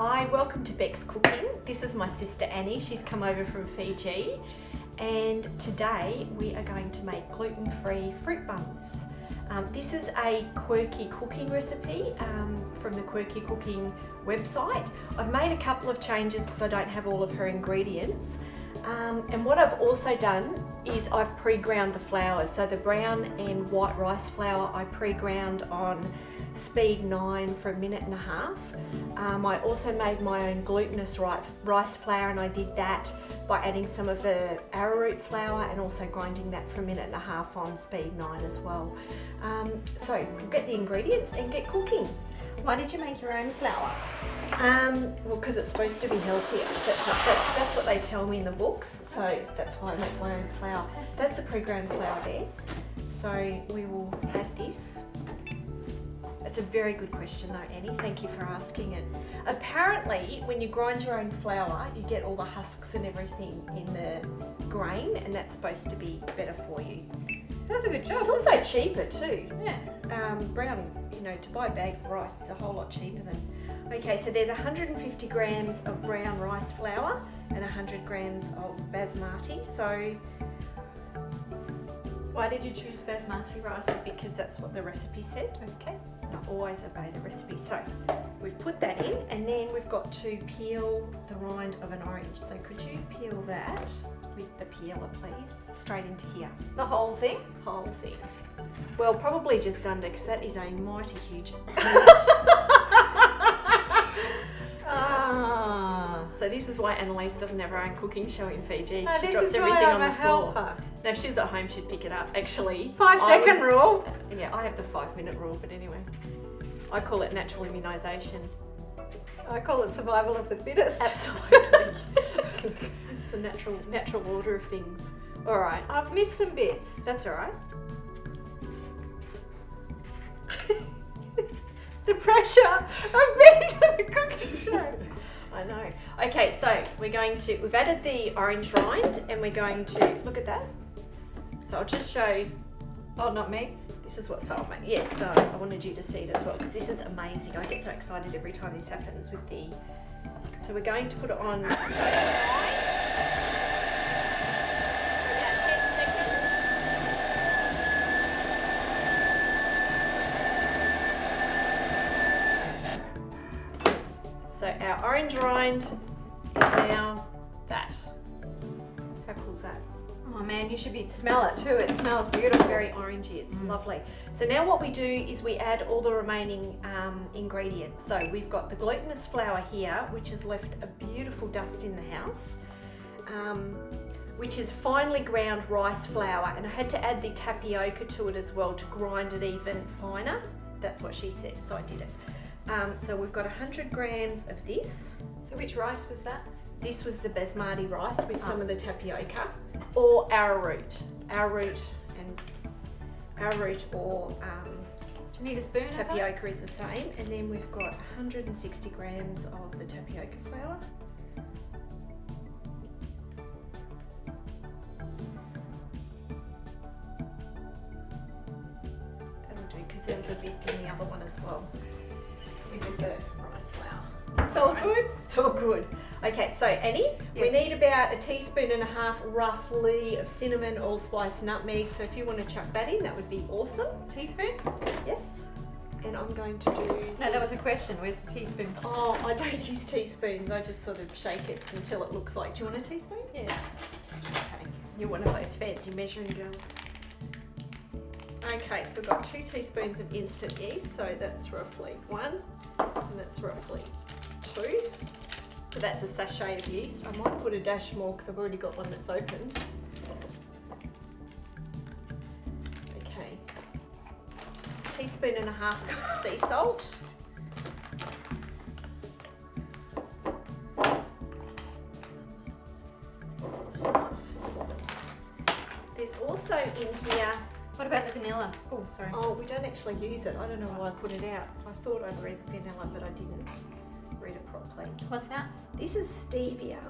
Hi, welcome to Beck's Cooking. This is my sister Annie. She's come over from Fiji, and today we are going to make gluten-free fruit buns. This is a quirky cooking recipe from the Quirky Cooking website. I've made a couple of changes because I don't have all of her ingredients. And what I've also done is I've pre-ground the flours. So the brown and white rice flour I pre-ground on speed 9 for 1.5 minutes. I also made my own glutinous rice flour, and I did that by adding some of the arrowroot flour and also grinding that for 1.5 minutes on speed 9 as well. So we'll get the ingredients and get cooking. Why did you make your own flour? Well, because it's supposed to be healthier. That's what they tell me in the books, so that's why I make my own flour. That's a pre-ground flour there. So we will add this. That's a very good question though, Annie. Thank you for asking it. Apparently, when you grind your own flour, you get all the husks and everything in the grain, and that's supposed to be better for you. That's a good job. It's also cheaper too. Yeah. Brown, to buy a bag of rice is a whole lot cheaper than. Okay, so there's 150 grams of brown rice flour and 100 grams of basmati. So why did you choose basmati rice? Because that's what the recipe said. Okay. I always obey the recipe. So we've put that in, and then we've got to peel the rind of an orange. So could you peel that with the peeler, please? Straight into here. The whole thing? Whole thing. Well, probably just under, because that is a mighty huge. So this is why Annalise doesn't have her own cooking show in Fiji. No, she this drops is everything why on I'm the a floor. helper. No, if she's at home, she'd pick it up. Actually, 5-second rule. Yeah, I have the 5-minute rule, but anyway, I call it natural immunisation. I call it survival of the fittest. Absolutely. It's a natural order of things. All right. I've missed some bits. That's all right. The pressure of being on a cooking show. I know. Okay, so we've added the orange rind, and we're going to, look at that. So I'll just show. Oh, not me. This is what Sol made. Yes, so I wanted you to see it as well, because this is amazing. I get so excited every time this happens with the, so we're going to put it on. So our orange rind is now that. How cool is that? Oh man, you should smell it too. It smells beautiful. Very orangey, it's lovely. So now what we do is we add all the remaining ingredients. So we've got the glutinous flour here, which has left a beautiful dust in the house, which is finely ground rice flour, and I had to add the tapioca to it as well to grind it even finer. That's what she said, so I did it. So we've got 100 grams of this. So which rice was that? This was the basmati rice with some of the tapioca, or arrowroot. Arrowroot or Do you need a spoon? tapioca is the same. And then we've got 160 grams of the tapioca flour. That'll do, because there was a bit in the other one as well. With the rice flour. It's all good? It's all good. Okay, so Annie, we need about 1.5 teaspoons roughly of cinnamon, allspice, nutmeg. So if you want to chuck that in, that would be awesome. Teaspoon? Yes. And I'm going to do... No, that was a question. Where's the teaspoon? Oh, I don't use teaspoons. I just sort of shake it until it looks like... Do you want a teaspoon? Yeah. Okay. You're one of those fancy measuring girls. Okay, so we've got 2 teaspoons of instant yeast. So that's roughly 1. And that's roughly 2. So that's a sachet of yeast. I might put a dash more because I've already got one that's opened. Okay. 1.5 teaspoons of sea salt. There's also in here. What about the vanilla? Oh, sorry. Oh, we don't actually use it. I don't know why I put it out. I thought I'd read vanilla, but I didn't read it properly. What's that? This is stevia,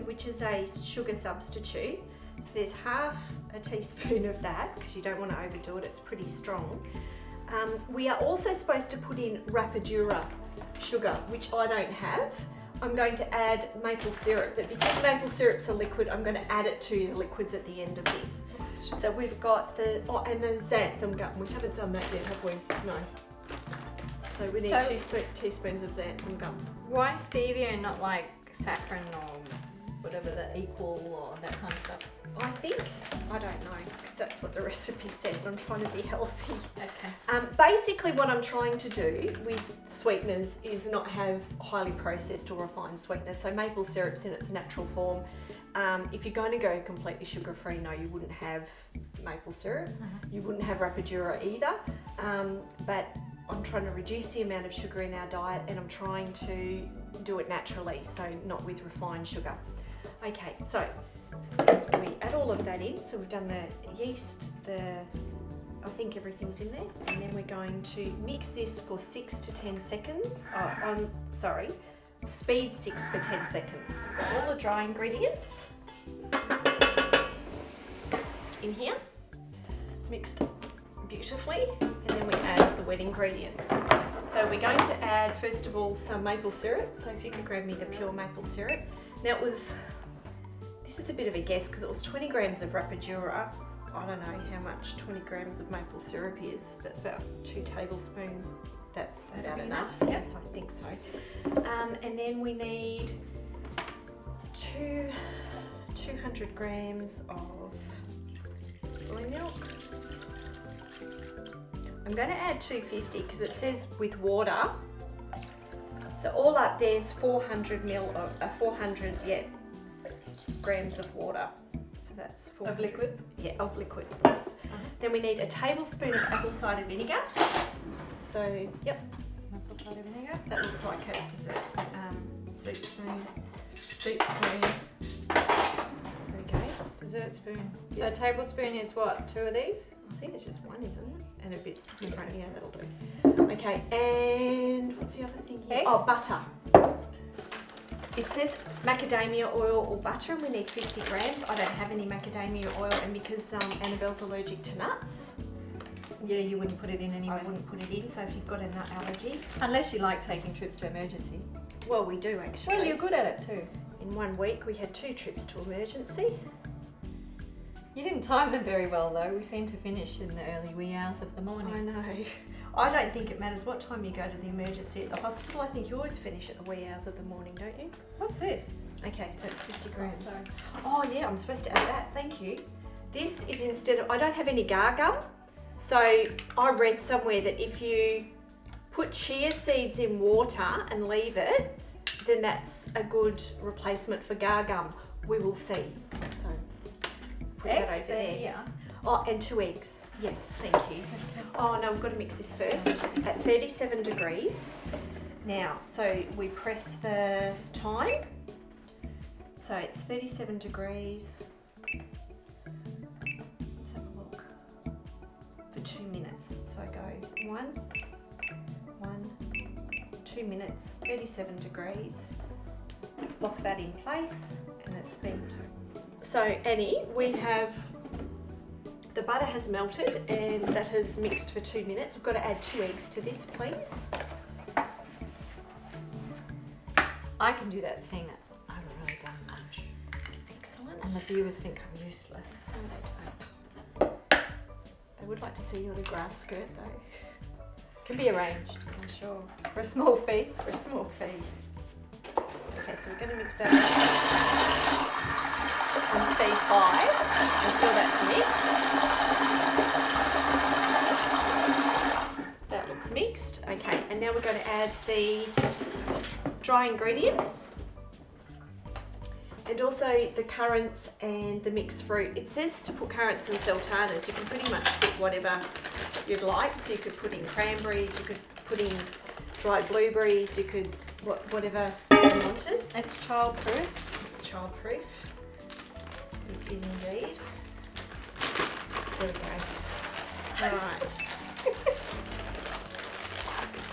which is a sugar substitute. So there's 1/2 teaspoon of that, because you don't want to overdo it. It's pretty strong. We are also supposed to put in Rapadura sugar, which I don't have, I'm going to add maple syrup. But because maple syrup's a liquid, I'm going to add it to the liquids at the end of this. So we've got the, and the xanthan gum. We haven't done that yet, have we? No. So we need 2 teaspoons of xanthan gum. Why stevia and not like saccharin or whatever the equal or that kind of stuff? I don't know, because that's what the recipe said. I'm trying to be healthy. Okay. Basically what I'm trying to do with sweeteners is not have highly processed or refined sweeteners. So maple syrup's in its natural form. If you're going to go completely sugar-free, no, you wouldn't have maple syrup. You wouldn't have Rapadura either. But I'm trying to reduce the amount of sugar in our diet, and I'm trying to do it naturally, so not with refined sugar. Okay, so we add all of that in. So we've done the yeast, I think everything's in there, and then we're going to mix this for 6 to 10 seconds. Speed 6 for 10 seconds. Got all the dry ingredients in here, mixed beautifully, and then we add the wet ingredients. So we're going to add, first of all, some maple syrup. So if you could grab me the pure maple syrup. Now this is a bit of a guess because it was 20 grams of Rapadura. I don't know how much 20 grams of maple syrup is. That's about 2 tablespoons. That's about enough. Yes, I think so. And then we need 200 grams of soy milk. I'm going to add 250 because it says with water. So all up there's 400 grams of water. So that's 400. Of liquid? Yeah, of liquid, yes. Then we need a tablespoon of apple cider vinegar. So, yep. Apple cider vinegar. That looks like a dessert spoon. Soup spoon. There we go. Dessert spoon. So a tablespoon is what, 2 of these? I think it's just 1, isn't it? And a bit in front, yeah, that'll do. Okay, and what's the other thing here? Eggs? Oh, butter. It says macadamia oil or butter, and we need 50 grams. I don't have any macadamia oil, and because Annabelle's allergic to nuts, yeah, you wouldn't put it in anyway. I wouldn't put it in, so if you've got a nut allergy. Unless you like taking trips to emergency. Well, we do actually. Well, you're good at it too. In 1 week, we had 2 trips to emergency. You didn't time them very well though. We seem to finish in the early wee hours of the morning. I know. I don't think it matters what time you go to the emergency at the hospital. I think you always finish at the wee hours of the morning, don't you? What's this? Okay, so it's 50 grams. Sorry. Oh yeah, I'm supposed to add that. Thank you. This is instead of, I don't have any gar gum. So I read somewhere that if you put chia seeds in water and leave it, then that's a good replacement for gar gum. We will see. So put that over there. Yeah. Oh, and 2 eggs. Yes, thank you. Oh no, we've got to mix this first at 37 degrees. Now, so we press the time. So it's 37 degrees. Let's have a look. For 2 minutes. So I go 1, 2 minutes, 37 degrees. Lock that in place, and it's steamed. So Annie, we have, the butter has melted and that has mixed for 2 minutes. We've got to add 2 eggs to this, please. I can do that, seeing that I haven't really done much. Excellent. And the viewers think I'm useless. No, they don't. They would like to see you in a grass skirt though. Can be arranged, I'm sure. for a small fee. For a small fee. Okay, so we're going to mix that on speed 5 until that's mixed. That looks mixed. Okay, and now we're going to add the dry ingredients and also the currants and the mixed fruit. It says to put currants and sultanas. You can pretty much put whatever you'd like. So you could put in cranberries, you could put in dried blueberries, you could whatever you wanted. It's childproof. It's childproof. It is indeed. There we go. Alright.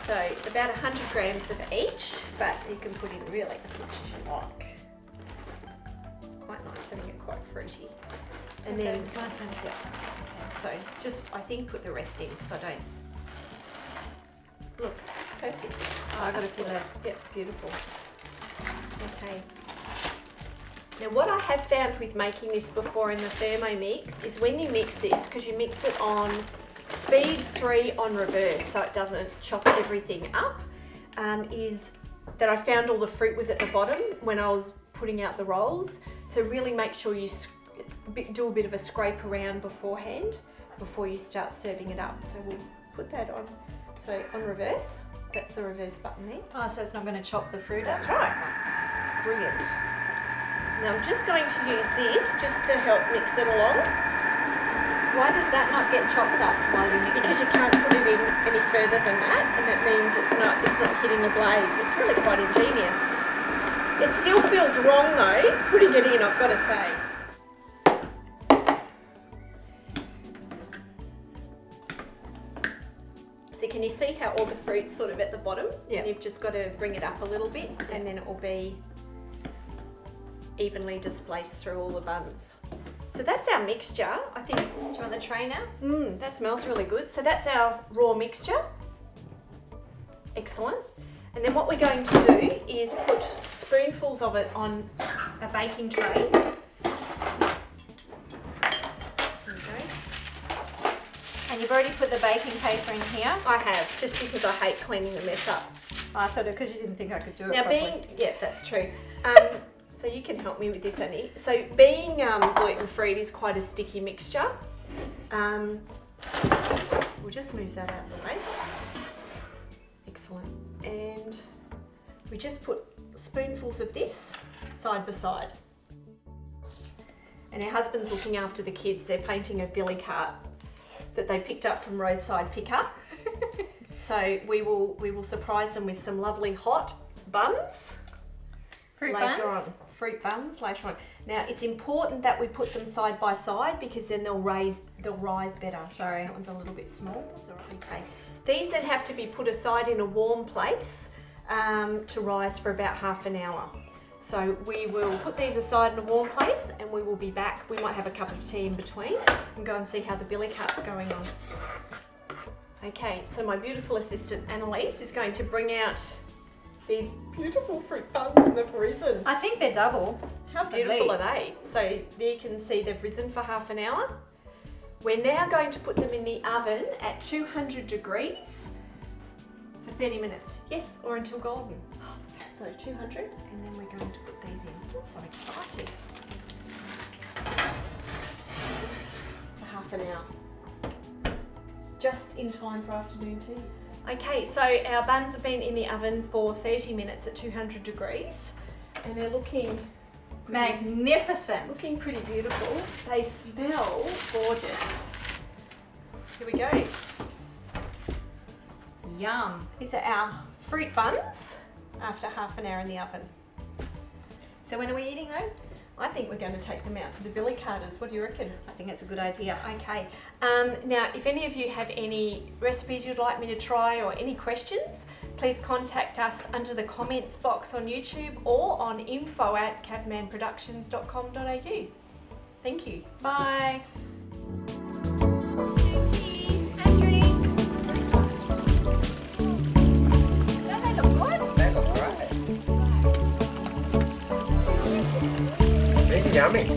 So about 100 grams of each, but you can put in really as much as you like. It's quite nice having it quite fruity. And okay, then, my turn. yeah. Okay, so just I think put the rest in because I don't. Look, perfect. Oh, I got to see that. Yep, beautiful. Okay. Now what I have found with making this before in the thermomix is when you mix this, because you mix it on speed 3 on reverse so it doesn't chop everything up, is that I found all the fruit was at the bottom when I was putting out the rolls. So really make sure you do a bit of a scrape around beforehand before you start serving it up. So we'll put that on. So on reverse, that's the reverse button there. Oh, so it's not going to chop the fruit up? That's right. It's brilliant. Now I'm just going to use this just to help mix it along. Why does that not get chopped up while you mix it? Because you can't put it in any further than that, and that means it's not hitting the blades. It's really quite ingenious. It still feels wrong though, putting it in, I've got to say. So can you see how all the fruit's sort of at the bottom? Yeah. You've just got to bring it up a little bit, and then it will be evenly displaced through all the buns. So that's our mixture, I think. Do you want the tray now? That smells really good. So that's our raw mixture. Excellent. And then what we're going to do is put spoonfuls of it on a baking tray. There we go. And you've already put the baking paper in here? I have, just because I hate cleaning the mess up. I thought it because you didn't think I could do it Now properly. yeah, that's true. So you can help me with this, Annie. So being gluten-free, it is quite a sticky mixture. We'll just move that out of the way. Excellent. And we just put spoonfuls of this side by side. And our husband's looking after the kids. They're painting a billy cart that they picked up from roadside pickup. So we will surprise them with some lovely hot buns. Fruit later buns? on. Fruit buns later on. Now it's important that we put them side by side because then they'll rise better. Sorry, that one's a little bit small. That's all right. Okay. These then have to be put aside in a warm place to rise for about half an hour. So we will put these aside in a warm place and we will be back. We might have a cup of tea in between and go and see how the billy cart's going on. Okay, so my beautiful assistant Annalise is going to bring out these beautiful fruit buns and they've risen. I think they're double. How beautiful are they? So there you can see they've risen for half an hour. We're now going to put them in the oven at 200 degrees for 30 minutes. Yes, or until golden. So 200, and then we're going to put these in. I'm so excited. For half an hour. Just in time for afternoon tea. Okay, so our buns have been in the oven for 30 minutes at 200 degrees, and they're looking magnificent. Looking pretty beautiful. They smell gorgeous. Here we go. Yum. These are our fruit buns after half an hour in the oven. So when are we eating those? I think we're going to take them out to the billy carters. What do you reckon? I think it's a good idea. Okay. Now, if any of you have any recipes you'd like me to try or any questions, please contact us under the comments box on YouTube or on info@cabmanproductions.com.au. Thank you. Bye. Yummy.